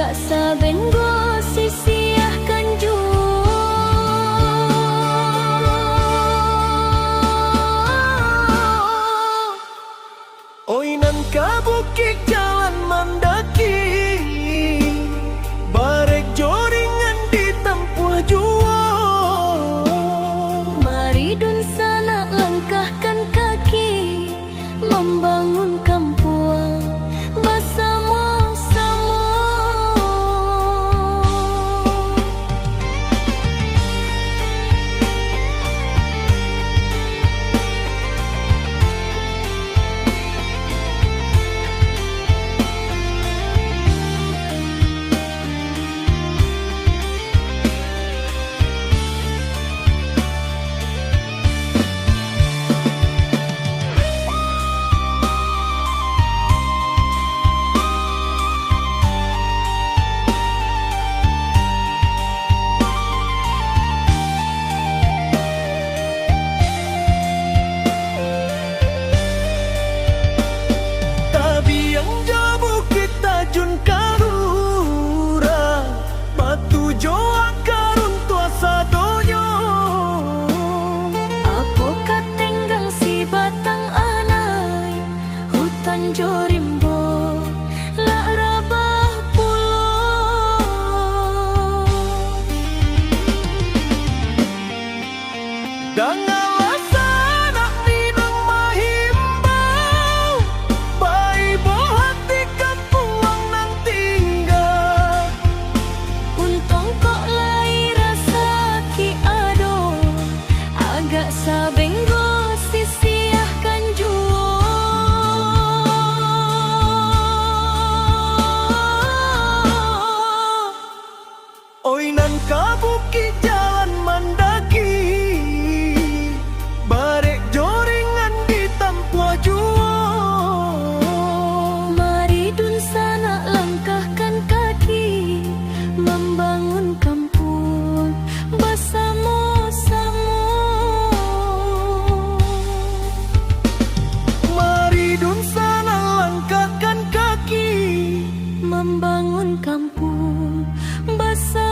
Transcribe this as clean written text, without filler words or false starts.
agak sabenggo sisiahkan jua. Oi nan ka bukit jalan mandaki, barek joringan ditempuh jua. Mari dun sana langkahkan kaki, membangun kampung bersama-sama. Tabiang jabu kita jun karura, batu joa karun tuasa donyo. Aku katenggang si batang alai, hutan jorimbo lak rabah pulau. Dan alasan nak minang mahimbau, baik boh hati kapuang nang tinggal. Untung kok lai rasa ki ado, agak sabenggo sisiahkan jua. Oi nan ka bukit jalan mandaki, barek joringan ditempuh jua. Mari dun sana langkahkan kaki, membangun kampung bersama-sama. Mari dun sana langkahkan kaki, Membangun kampung bersama.